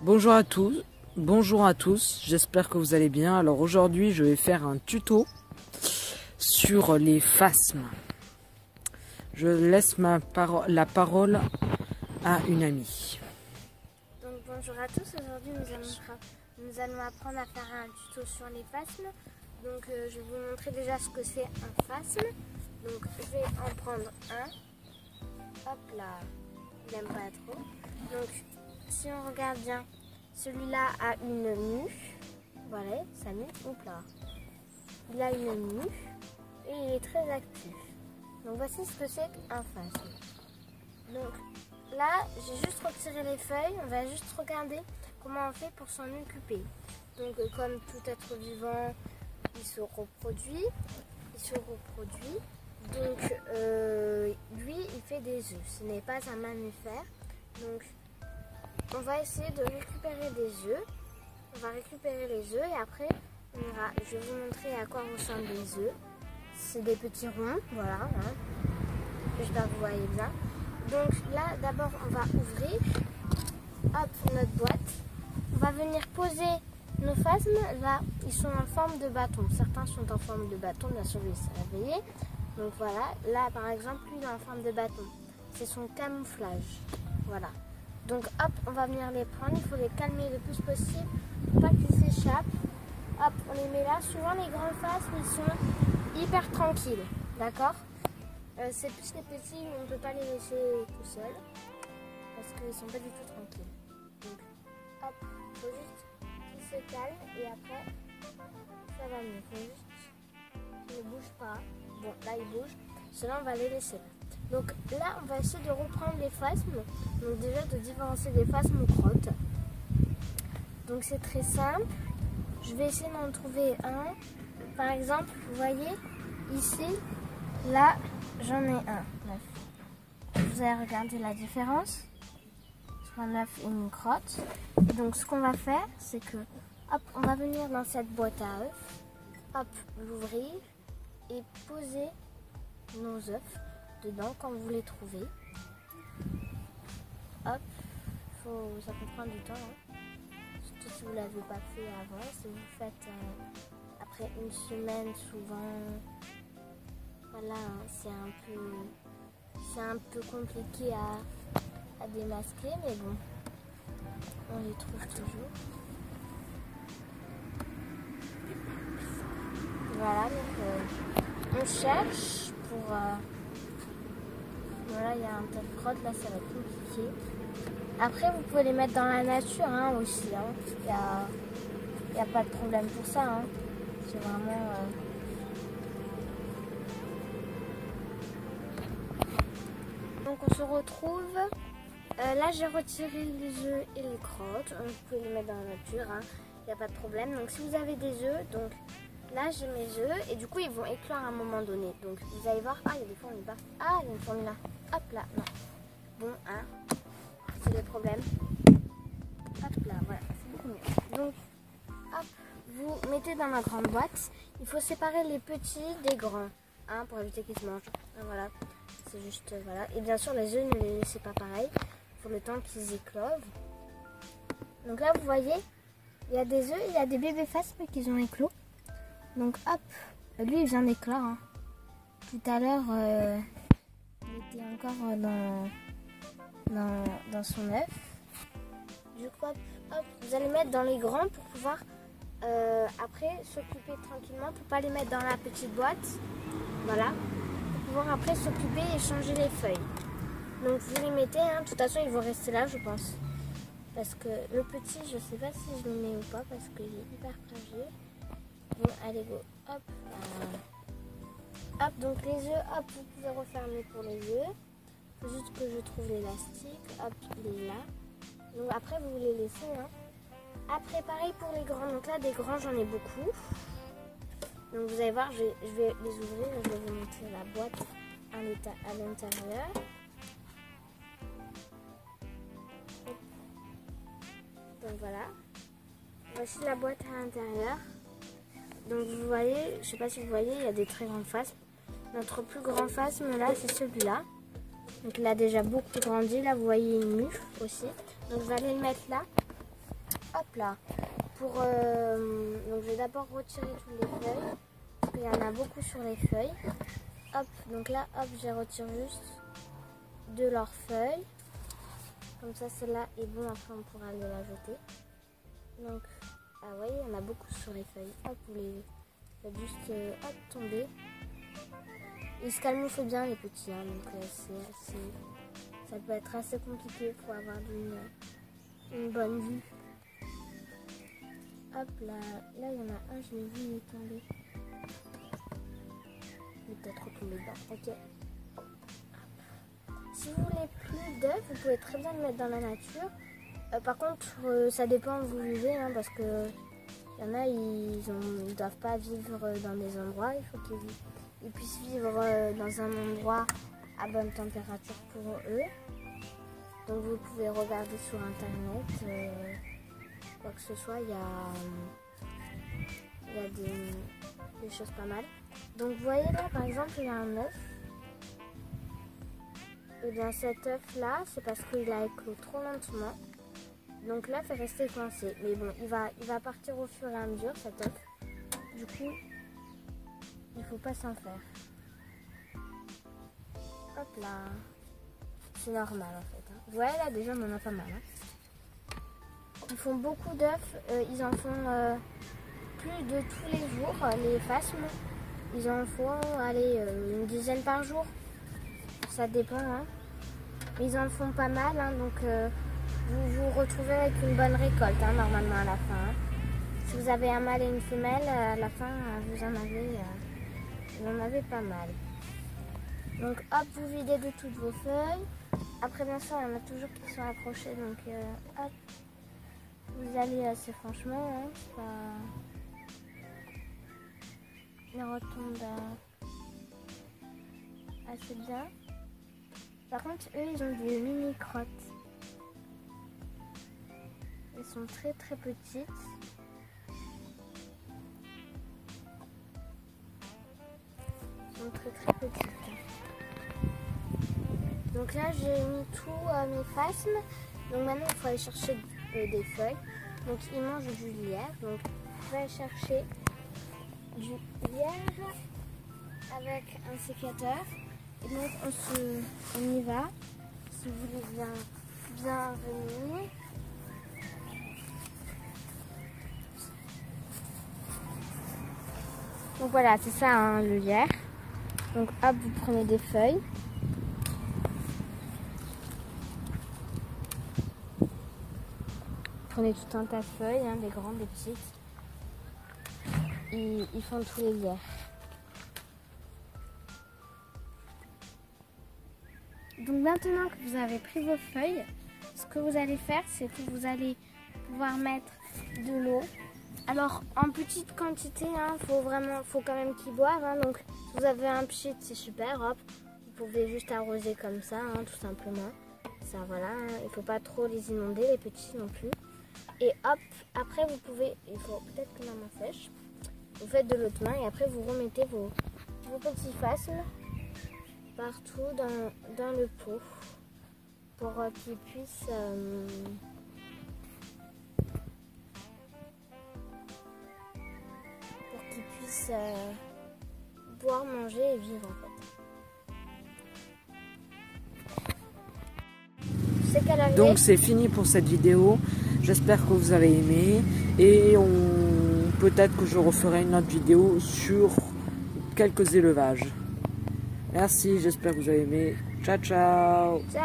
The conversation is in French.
Bonjour à tous, j'espère que vous allez bien. Alors aujourd'hui je vais faire un tuto sur les phasmes. Je laisse la parole à une amie. Donc bonjour à tous, aujourd'hui nous allons apprendre à faire un tuto sur les phasmes. Donc je vais vous montrer déjà ce que c'est un phasme. Donc je vais en prendre un. Hop là, il n'aime pas trop. Donc si on regarde bien, celui-là a une mue. Voilà, sa mue, hop là. Il a une mue et il est très actif. Donc voici ce que c'est qu'un phasme. Donc là, j'ai juste retiré les feuilles. On va juste regarder comment on fait pour s'en occuper. Donc comme tout être vivant, il se reproduit. Donc lui, il fait des œufs. Ce n'est pas un mammifère. Donc on va essayer de récupérer des œufs. On va récupérer les œufs et après, je vais vous montrer à quoi ressemblent les œufs. C'est des petits ronds, voilà. Hein. J'espère que vous voyez bien. Donc là, d'abord, on va ouvrir notre boîte. On va venir poser nos phasmes. Là, ils sont en forme de bâton. Certains sont en forme de bâton, bien sûr, il s'est réveillé. Donc voilà, là, par exemple, lui, il est en forme de bâton. C'est son camouflage. Voilà. Donc hop, on va venir les prendre. Il faut les calmer le plus possible pour pas qu'ils s'échappent. Hop, on les met là. Souvent, les grands phasmes, ils sont hyper tranquilles. D'accord ? C'est plus les petits, on ne peut pas les laisser tout seuls parce qu'ils ne sont pas du tout tranquilles. Donc, hop, il faut juste qu'ils se calment et après, ça va mieux. Il faut juste qu'ils ne bougent pas. Bon, là, ils bougent. Ceux-là, on va les laisser là. Donc là, on va essayer de reprendre les phasmes. Donc déjà, de différencier des phasmes aux crottes. Donc c'est très simple. Je vais essayer d'en trouver un. Par exemple, vous voyez, ici, là, j'en ai un, 9. Vous allez regarder la différence entre un œuf et une crotte. Et donc, ce qu'on va faire, c'est que, hop, on va venir dans cette boîte à œufs, hop, l'ouvrir et poser nos œufs dedans quand vous les trouvez. Hop, ça peut prendre du temps, hein. Surtout si vous ne l'avez pas fait avant. Si vous le faites après une semaine, souvent. Voilà, c'est un peu compliqué à démasquer, mais bon, on les trouve toujours. Voilà, donc on cherche pour... voilà, il y a un tas de crottes, là ça va être compliqué. Après, vous pouvez les mettre dans la nature hein, aussi, hein. Il n'y a pas de problème pour ça, hein. C'est vraiment... Donc on se retrouve, là j'ai retiré les œufs et les crottes, vous pouvez les mettre dans la nature, hein. Il n'y a pas de problème. Donc si vous avez des œufs, donc là j'ai mes œufs et du coup ils vont éclore à un moment donné. Donc vous allez voir, il y a des fourmis là, il y a une fourmi là, hop là, non. Bon, hein, c'est le problème. Hop là, voilà, c'est beaucoup mieux. Donc hop, vous mettez dans la grande boîte, il faut séparer les petits des grands, hein, pour éviter qu'ils se mangent, voilà. C'est juste, voilà. Et bien sûr, les œufs, ne les laissez pas pareil. Pour le temps qu'ils éclovent. Donc là, vous voyez, il y a des œufs, il y a des bébés phasmes qui ont éclos. Donc hop, lui, il vient d'éclore. Hein. Tout à l'heure, il était encore dans son œuf. Du coup, hop, vous allez mettre dans les grands pour pouvoir, après, s'occuper tranquillement. Pour pas les mettre dans la petite boîte. Voilà. Pouvoir après s'occuper et changer les feuilles. Donc vous les mettez, hein. De toute façon ils vont rester là je pense. Parce que le petit, je sais pas si je le mets ou pas parce qu'il est hyper fragile. Bon allez go, hop. Hop, donc les œufs, hop, vous pouvez refermer pour les œufs. Il faut juste que je trouve l'élastique, hop, il est là. Donc après vous les laissez, hein. Après pareil pour les grands, donc là des grands j'en ai beaucoup. Donc vous allez voir, je vais les ouvrir et je vais vous montrer la boîte à l'intérieur. Donc voilà. Voici la boîte à l'intérieur. Donc vous voyez, je ne sais pas si vous voyez, il y a des très grands phasmes. Notre plus grand phasme là, c'est celui-là. Donc il a déjà beaucoup grandi. Là vous voyez une mue aussi. Donc vous allez le mettre là. hop là. Donc je vais d'abord retirer toutes les feuilles. Parce qu'il y en a beaucoup sur les feuilles. Hop, donc là, hop, j'ai retiré juste de leurs feuilles. Comme ça, celle-là est bon, après on pourra aller la jeter. Donc, ah ouais, il y en a beaucoup sur les feuilles. Hop, vous les faites juste hop, tomber. Ils se camouflent bien les petits, hein, donc ça peut être assez compliqué pour avoir une bonne vue. Hop là, là il y en a un, je l'ai vu, il est tombé. Il est peut-être retombé dedans, ok. Si vous voulez plus d'œufs, vous pouvez très bien le mettre dans la nature. Par contre, ça dépend où vous vivez, hein, parce que il y en a, ils doivent pas vivre dans des endroits. Il faut qu'ils puissent vivre dans un endroit à bonne température pour eux. Donc vous pouvez regarder sur internet, quoi que ce soit, il y a des choses pas mal. Donc vous voyez là, par exemple, il y a un œuf. Et bien cet œuf là, c'est parce qu'il a éclos trop lentement. Donc l'œuf est resté coincé. Mais bon, il va partir au fur et à mesure, cet œuf. Du coup, il faut pas s'en faire. Hop là. C'est normal en fait. Hein. Vous voyez là, déjà on en a pas mal. Hein. Ils font beaucoup d'œufs. Ils en font plus de tous les jours. Les phasmes, ils en font allez, une dizaine par jour. Ça dépend. Hein. Ils en font pas mal. Hein, donc vous vous retrouvez avec une bonne récolte hein, normalement à la fin. Hein. Si vous avez un mâle et une femelle, à la fin vous en avez pas mal. Donc hop, vous videz de toutes vos feuilles. Après bien sûr, il y en a toujours qui sont accrochés. Donc hop, vous allez assez franchement. Hein, ils retombent assez bien. Par contre, eux, ils ont des mini crottes. Elles sont très très petites. Elles sont très très petites. Donc là, j'ai mis tout mes phasmes. Donc maintenant, il faut aller chercher des feuilles. Donc ils mangent du lierre. Donc je vais aller chercher du lierre avec un sécateur. Et donc on y va. Si vous voulez bien venir. Donc voilà, c'est ça hein, le lierre. Donc hop, vous prenez des feuilles. Prenez tout un tas de feuilles, hein, des grandes, des petites. Ils font tous les lierres. Donc maintenant que vous avez pris vos feuilles, ce que vous allez faire, c'est que vous allez pouvoir mettre de l'eau. Alors en petite quantité, hein, faut quand même qu'ils boivent. Hein, donc si vous avez un pchit, c'est super. Hop, vous pouvez juste arroser comme ça, hein, tout simplement. Ça voilà, hein, il ne faut pas trop les inonder, les petits non plus. Et hop, après vous pouvez, il faut peut-être que la main sèche. Vous faites de l'autre main et après vous remettez vos petits phasmes partout dans le pot pour qu'ils puissent boire, manger et vivre en fait. Donc c'est fini pour cette vidéo. J'espère que vous avez aimé et peut-être que je referai une autre vidéo sur quelques élevages. Merci, j'espère que vous avez aimé. Ciao, ciao. Ciao.